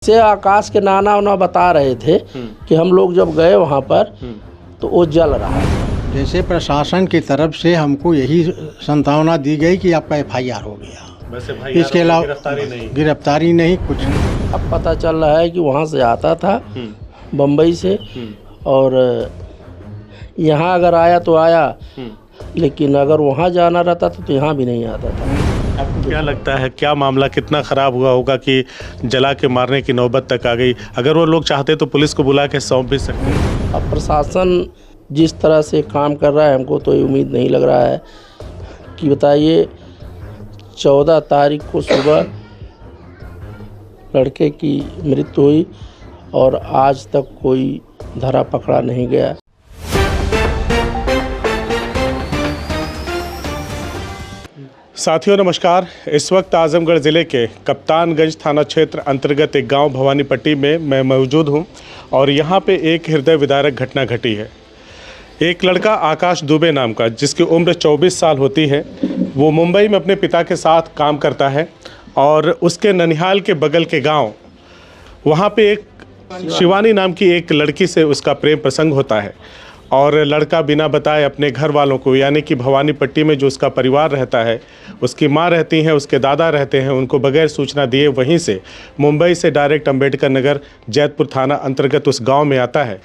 इससे आकाश के नाना उना बता रहे थे कि हम लोग जब गए वहाँ पर तो वो जल रहा है। जैसे प्रशासन की तरफ से हमको यही संभावना दी गई कि आपका एफआईआर हो गया, इसके अलावा गिरफ्तारी नहीं कुछ। अब पता चल रहा है कि वहाँ से आता था बम्बई से, और यहाँ अगर आया तो आया, लेकिन अगर वहाँ जाना रहता तो यहाँ भी नहीं आता था। आपको क्या लगता है क्या मामला कितना ख़राब हुआ होगा कि जला के मारने की नौबत तक आ गई? अगर वो लोग चाहते तो पुलिस को बुला के सौंप भी सकते। अब प्रशासन जिस तरह से काम कर रहा है, हमको तो ये उम्मीद नहीं लग रहा है कि बताइए 14 तारीख को सुबह लड़के की मृत्यु हुई और आज तक कोई धरा पकड़ा नहीं गया। साथियों नमस्कार। इस वक्त आजमगढ़ ज़िले के कप्तानगंज थाना क्षेत्र अंतर्गत एक गांव भवानीपट्टी में मैं मौजूद हूं और यहां पे एक हृदय विदारक घटना घटी है। एक लड़का आकाश दुबे नाम का, जिसकी उम्र 24 साल होती है, वो मुंबई में अपने पिता के साथ काम करता है और उसके ननिहाल के बगल के गाँव वहाँ पे एक शिवानी नाम की एक लड़की से उसका प्रेम प्रसंग होता है और लड़का बिना बताए अपने घर वालों को, यानी कि भवानीपट्टी में जो उसका परिवार रहता है, उसकी माँ रहती हैं, उसके दादा रहते हैं, उनको बगैर सूचना दिए वहीं से मुंबई से डायरेक्ट अंबेडकर नगर जैतपुर थाना अंतर्गत उस गांव में आता है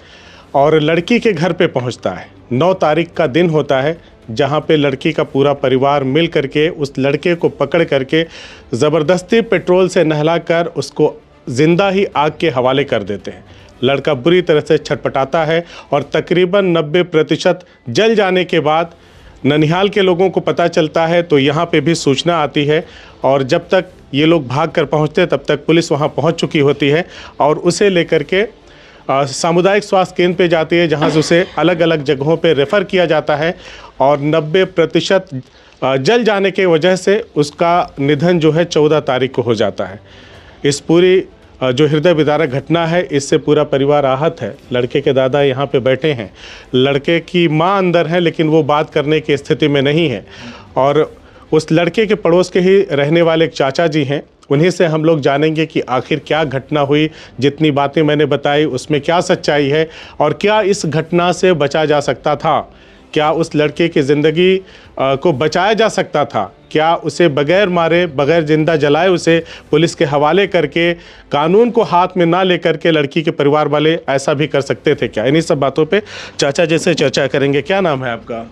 और लड़की के घर पे पहुंचता है। 9 तारीख का दिन होता है जहां पे लड़की का पूरा परिवार मिल करके उस लड़के को पकड़ करके ज़बरदस्ती पेट्रोल से नहलाकर उसको ज़िंदा ही आग के हवाले कर देते हैं। लड़का बुरी तरह से छटपटाता है और तकरीबन 90% जल जाने के बाद ननिहाल के लोगों को पता चलता है तो यहाँ पे भी सूचना आती है और जब तक ये लोग भाग कर पहुँचते तब तक पुलिस वहाँ पहुँच चुकी होती है और उसे लेकर के सामुदायिक स्वास्थ्य केंद्र पे जाती है, जहाँ से उसे अलग अलग जगहों पे रेफ़र किया जाता है और 90% जल जाने के वजह से उसका निधन जो है 14 तारीख को हो जाता है। इस पूरी जो हृदय विदारक घटना है, इससे पूरा परिवार आहत है। लड़के के दादा यहाँ पे बैठे हैं, लड़के की माँ अंदर है लेकिन वो बात करने की स्थिति में नहीं है और उस लड़के के पड़ोस के ही रहने वाले एक चाचा जी हैं, उन्हीं से हम लोग जानेंगे कि आखिर क्या घटना हुई, जितनी बातें मैंने बताई उसमें क्या सच्चाई है और क्या इस घटना से बचा जा सकता था, क्या उस लड़के की ज़िंदगी को बचाया जा सकता था, क्या उसे बगैर मारे बगैर जिंदा जलाए उसे पुलिस के हवाले करके कानून को हाथ में ना लेकर के लड़की के परिवार वाले ऐसा भी कर सकते थे क्या? इन्हीं सब बातों पे चाचा जी से चर्चा करेंगे। क्या नाम है आपका?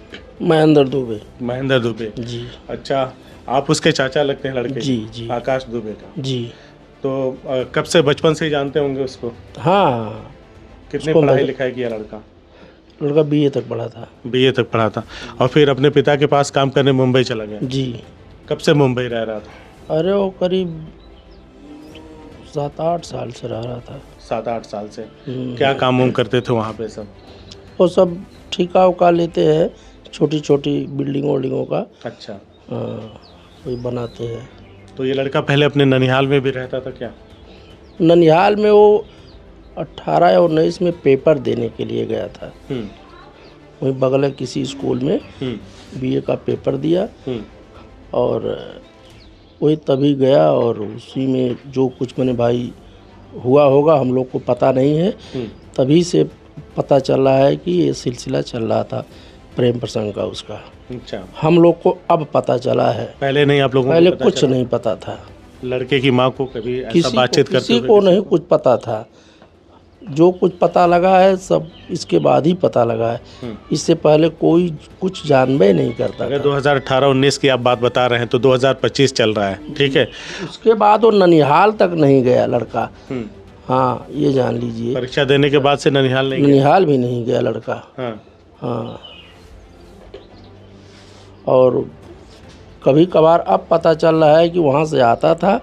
महेंद्र दुबे। महेंद्र दुबे जी। अच्छा, आप उसके चाचा लगते हैं लड़के? जी जी। आकाश दुबे का जी। तो कब से, बचपन से ही जानते होंगे उसको? हाँ। कितने पढ़ाई लिखाई किया लड़का? लड़का BA तक पढ़ा था। BA तक पढ़ा था और फिर अपने पिता के पास काम करने मुंबई चला गया? जी। कब से मुंबई रह रहा था? अरे वो करीब 7-8 साल से रह रहा था। 7-8 साल से। क्या काम वाम करते थे वहाँ पे सब? वो सब ठेका उका लेते हैं, छोटी छोटी बिल्डिंगों का। अच्छा। वही बनाते हैं। तो ये लड़का पहले अपने ननिहाल में भी रहता था क्या? ननिहाल में वो 18 या 19 में पेपर देने के लिए गया था। वहीं बगल किसी स्कूल में BA का पेपर दिया और वही तभी गया और उसी में जो कुछ मैंने भाई हुआ होगा, हम लोग को पता नहीं है। तभी से पता चल रहा है कि ये सिलसिला चल रहा था प्रेम प्रसंग का उसका। अच्छा। हम लोग को अब पता चला है, पहले नहीं आप लोगों को? पहले कुछ नहीं पता था। लड़के की माँ को कभी ऐसा बातचीत करते किसी को नहीं कुछ पता था। जो कुछ पता लगा है सब इसके बाद ही पता लगा है, इससे पहले कोई कुछ जानबे नहीं करता। अगर 2018-19 की आप बात बता रहे हैं तो 2025 चल रहा है, ठीक है। उसके बाद वो ननिहाल तक नहीं गया लड़का। हाँ, ये जान लीजिए। परीक्षा देने के बाद से ननिहाल नहीं गया? ननिहाल भी नहीं गया लड़का। हाँ। और कभी कभार अब पता चल रहा है कि वहाँ से आता था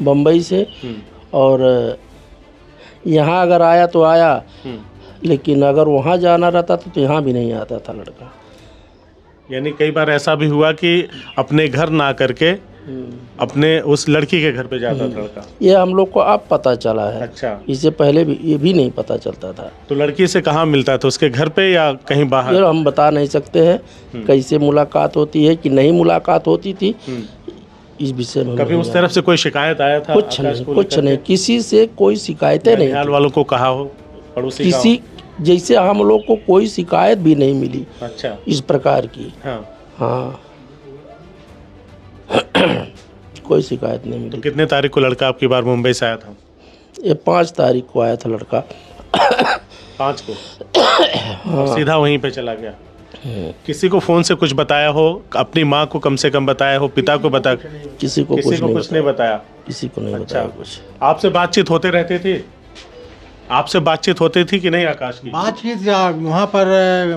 बम्बई से और यहाँ अगर आया तो आया, लेकिन अगर वहाँ जाना रहता तो यहाँ भी नहीं आता था लड़का। यानी कई बार ऐसा भी हुआ कि अपने घर ना करके अपने उस लड़की के घर पे जाता था लड़का? ये हम लोग को अब पता चला है। अच्छा। इससे पहले भी ये भी नहीं पता चलता था। तो लड़की से कहाँ मिलता था, उसके घर पे या कहीं बाहर? ये हम बता नहीं सकते हैं कैसे मुलाकात होती है कि नहीं मुलाकात होती थी, इस विषय में कभी उस तरफ से कोई शिकायत आया था? कुछ नहीं, किसी से कोई शिकायतें नहीं। ननिहाल वालों को कहा हो, पड़ोसी किसी जैसे हम लोग को कोई शिकायत भी नहीं मिली। अच्छा, इस प्रकार की। हाँ कोई शिकायत नहीं मिली। तो कितने तारीख को लड़का आपकी बार मुंबई से आया था? ये 5 तारीख को आया था लड़का। 5 को? हाँ। सीधा वहीं पे चला गया। किसी को फोन से कुछ बताया हो? अपनी माँ को कम से कम बताया हो, पिता को बताया? किसी को कुछ नहीं बताया। किसी को नहीं बताया कुछ। आपसे बातचीत होते रहते थे? आपसे बातचीत होती थी कि नहीं आकाश की? बातचीत वहाँ पर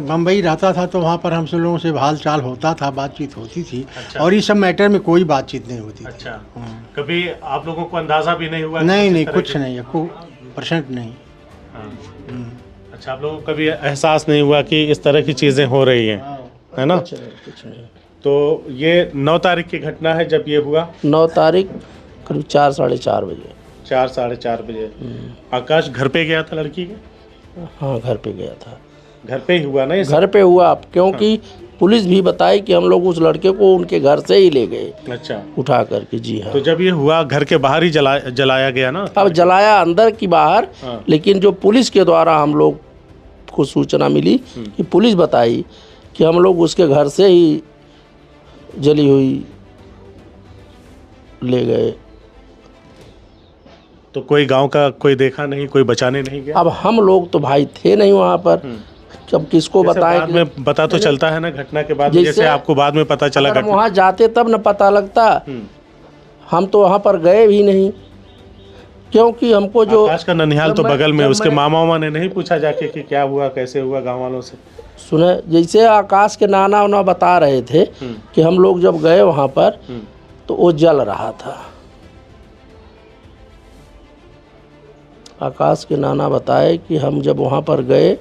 बम्बई रहता था तो वहाँ पर हम सब लोगों से हाल चाल होता था, बातचीत होती थी। अच्छा। और इस सब मैटर में कोई बातचीत नहीं होती। अच्छा। कभी आप लोगों को अंदाजा भी नहीं हुआ? नहीं, कुछ नहीं, 1% नहीं। अच्छा, आप लोगों को कभी एहसास नहीं हुआ कि इस तरह की चीज़ें हो रही हैं, है ना? कुछ नहीं। तो ये 9 तारीख की घटना है जब ये हुआ? 9 तारीख करीब 4 साढ़े 4 बजे। 4 साढ़े 4 बजे। आकाश घर पे गया था लड़की के? हाँ घर पे गया था। घर पे ही हुआ ना ये? घर पे हुआ, क्योंकि पुलिस भी बताई कि हम लोग उस लड़के को उनके घर से ही ले गए। अच्छा। उठा करके। जी हाँ। तो जब ये हुआ घर के बाहर ही जलाया गया ना? अब जलाया अंदर की बाहर। हाँ। लेकिन जो पुलिस के द्वारा हम लोग को सूचना मिली कि पुलिस बताई कि हम लोग उसके घर से ही जली हुई ले गए। तो कोई गांव का कोई देखा नहीं, कोई बचाने नहीं गया? अब हम लोग तो भाई थे नहीं वहाँ पर, अब किसको बताएं? बाद में पता तो चलता है ना घटना के बाद, जैसे आपको बाद में पता चला। अगर वहाँ जाते तब न पता लगता। हम तो वहाँ पर गए भी नहीं, क्योंकि हमको जो आकाश का ननिहाल तो बगल में, उसके मामा ने नहीं पूछा जाके कि क्या हुआ, कैसे हुआ गाँव वालों से? सुने, जैसे आकाश के नाना उना बता रहे थे कि हम लोग जब गए वहाँ पर तो वो जल रहा था। आकाश के नाना बताए कि हम जब वहाँ पर गए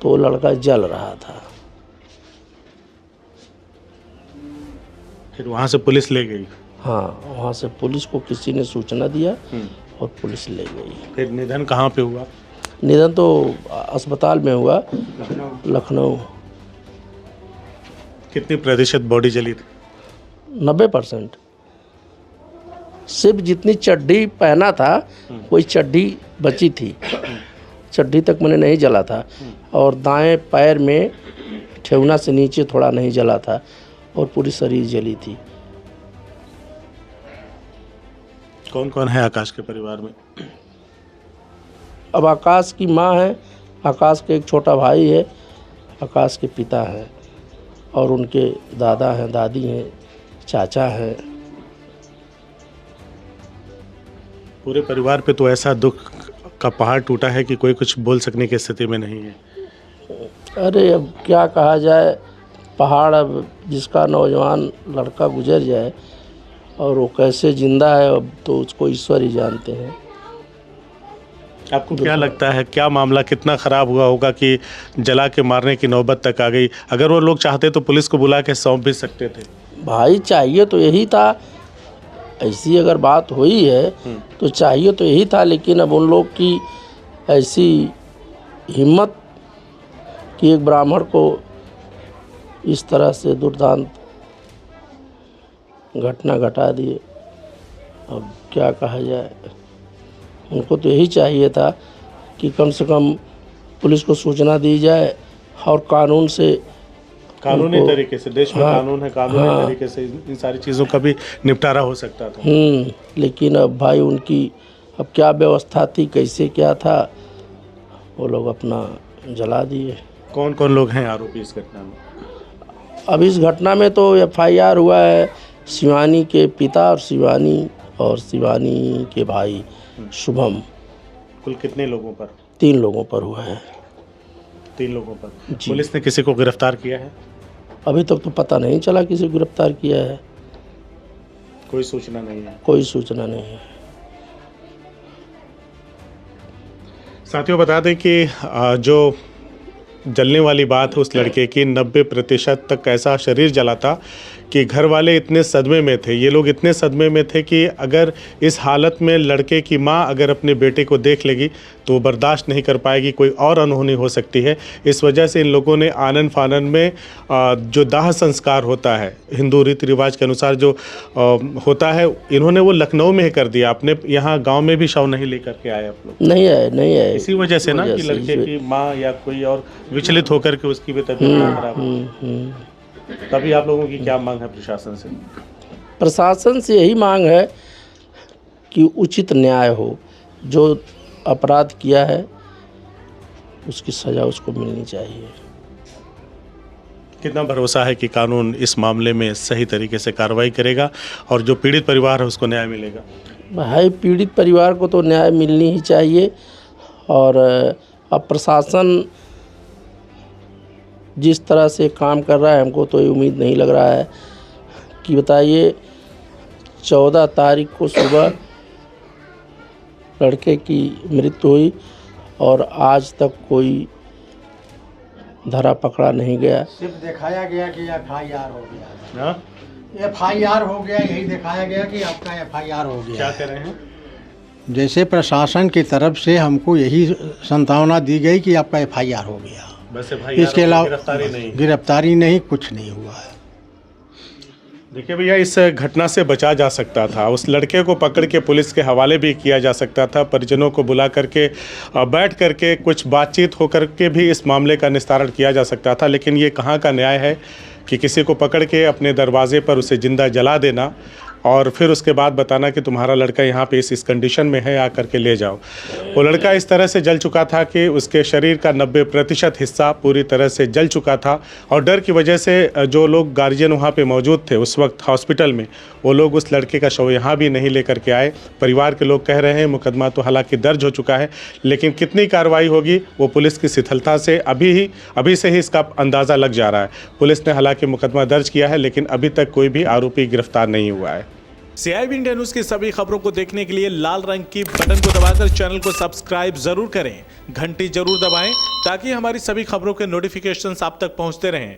तो वो लड़का जल रहा था। फिर वहाँ से पुलिस ले गई? हाँ, वहाँ से पुलिस को किसी ने सूचना दिया और पुलिस ले गई। फिर निधन कहाँ पे हुआ? निधन तो अस्पताल में हुआ, लखनऊ। कितनी प्रतिशत बॉडी जली थी? 90%। सिर्फ जितनी चड्डी पहना था कोई चड्डी बची थी, चड्डी तक मैंने नहीं जला था। और दाएं पैर में ठेवना से नीचे थोड़ा नहीं जला था और पूरी शरीर जली थी। कौन कौन है आकाश के परिवार में? अब आकाश की माँ है, आकाश के एक छोटा भाई है, आकाश के पिता हैं और उनके दादा हैं, दादी हैं, चाचा हैं। पूरे परिवार पे तो ऐसा दुख का पहाड़ टूटा है कि कोई कुछ बोल सकने की स्थिति में नहीं है। अरे अब क्या कहा जाए, पहाड़, अब जिसका नौजवान लड़का गुजर जाए और वो कैसे जिंदा है अब तो उसको ईश्वर ही जानते हैं। आपको क्या लगता है, क्या मामला कितना ख़राब हुआ होगा कि जला के मारने की नौबत तक आ गई? अगर वो लोग चाहते तो पुलिस को बुला के सौंप भी सकते थे। भाई चाहिए तो यही था, ऐसी अगर बात हुई है तो चाहिए तो यही था। लेकिन अब उन लोग की ऐसी हिम्मत कि एक ब्राह्मण को इस तरह से दुर्दांत घटना घटा दिए, अब क्या कहा जाए। उनको तो यही चाहिए था कि कम से कम पुलिस को सूचना दी जाए और कानून से, कानूनी तरीके से, देश में कानून है, कानूनी तरीके से इन सारी चीज़ों का भी निपटारा हो सकता था। लेकिन अब भाई उनकी अब क्या व्यवस्था थी, कैसे क्या था, वो लोग अपना जला दिए। कौन कौन लोग हैं आरोपी इस घटना में? अब इस घटना में तो FIR हुआ है शिवानी के पिता और शिवानी के भाई शुभम। कुल कितने लोगों पर? 3 लोगों पर हुआ है। 3 लोगों पर। पुलिस ने किसी को गिरफ्तार किया है? अभी तक तो पता नहीं चला किसी को गिरफ्तार किया है। कोई सूचना नहीं है? कोई सूचना नहीं है। साथियों बता दें कि जो जलने वाली बात है उस लड़के की 90% तक ऐसा शरीर जला था कि घर वाले इतने सदमे में थे, ये लोग इतने सदमे में थे कि अगर इस हालत में लड़के की माँ अगर अपने बेटे को देख लेगी तो बर्दाश्त नहीं कर पाएगी, कोई और अनहोनी हो सकती है। इस वजह से इन लोगों ने आनन फानन में जो दाह संस्कार होता है हिंदू रीति रिवाज के अनुसार जो होता है, इन्होंने वो लखनऊ में ही कर दिया। अपने यहाँ गांव में भी शव नहीं लेकर के आए आप लोग? नहीं आए। इसी वजह से ना कि लड़के की माँ या कोई और विचलित होकर के उसकी भी तबीयत खराब। तभी आप लोगों की क्या मांग है प्रशासन से? प्रशासन से यही मांग है कि उचित न्याय हो, जो अपराध किया है उसकी सज़ा उसको मिलनी चाहिए। कितना भरोसा है कि कानून इस मामले में सही तरीके से कार्रवाई करेगा और जो पीड़ित परिवार है उसको न्याय मिलेगा? भाई पीड़ित परिवार को तो न्याय मिलनी ही चाहिए। और अब प्रशासन जिस तरह से काम कर रहा है, हमको तो ये उम्मीद नहीं लग रहा है कि बताइए 14 तारीख को सुबह लड़के की मृत्यु हुई और आज तक कोई धरा पकड़ा नहीं गया। सिर्फ दिखाया गया कि FIR हो गया। FIR हो गया, यही दिखाया गया कि आपका FIR हो गया। क्या कर रहे हैं? जैसे प्रशासन की तरफ से हमको यही संभावना दी गई कि आपका FIR हो गया, बस इसके अलावा गिरफ्तारी नहीं, कुछ नहीं हुआ है। देखिए भैया, इस घटना से बचा जा सकता था, उस लड़के को पकड़ के पुलिस के हवाले भी किया जा सकता था, परिजनों को बुला करके बैठ करके कुछ बातचीत हो करके भी इस मामले का निस्तारण किया जा सकता था। लेकिन ये कहाँ का न्याय है कि किसी को पकड़ के अपने दरवाजे पर उसे जिंदा जला देना और फिर उसके बाद बताना कि तुम्हारा लड़का यहाँ पे इस कंडीशन में है, आकर के ले जाओ। वो लड़का इस तरह से जल चुका था कि उसके शरीर का 90% हिस्सा पूरी तरह से जल चुका था और डर की वजह से जो लोग गार्जियन वहाँ पे मौजूद थे उस वक्त हॉस्पिटल में, वो लोग उस लड़के का शव यहाँ भी नहीं लेकर के आए। परिवार के लोग कह रहे हैं मुकदमा तो हालांकि दर्ज हो चुका है, लेकिन कितनी कार्रवाई होगी वो पुलिस की शिथिलता से अभी से ही इसका अंदाज़ा लग जा रहा है। पुलिस ने हालांकि मुकदमा दर्ज किया है, लेकिन अभी तक कोई भी आरोपी गिरफ्तार नहीं हुआ है। CIB इंडिया न्यूज़ की सभी खबरों को देखने के लिए लाल रंग की बटन को दबाकर चैनल को सब्सक्राइब जरूर करें, घंटी जरूर दबाएं ताकि हमारी सभी खबरों के नोटिफिकेशंस आप तक पहुंचते रहें।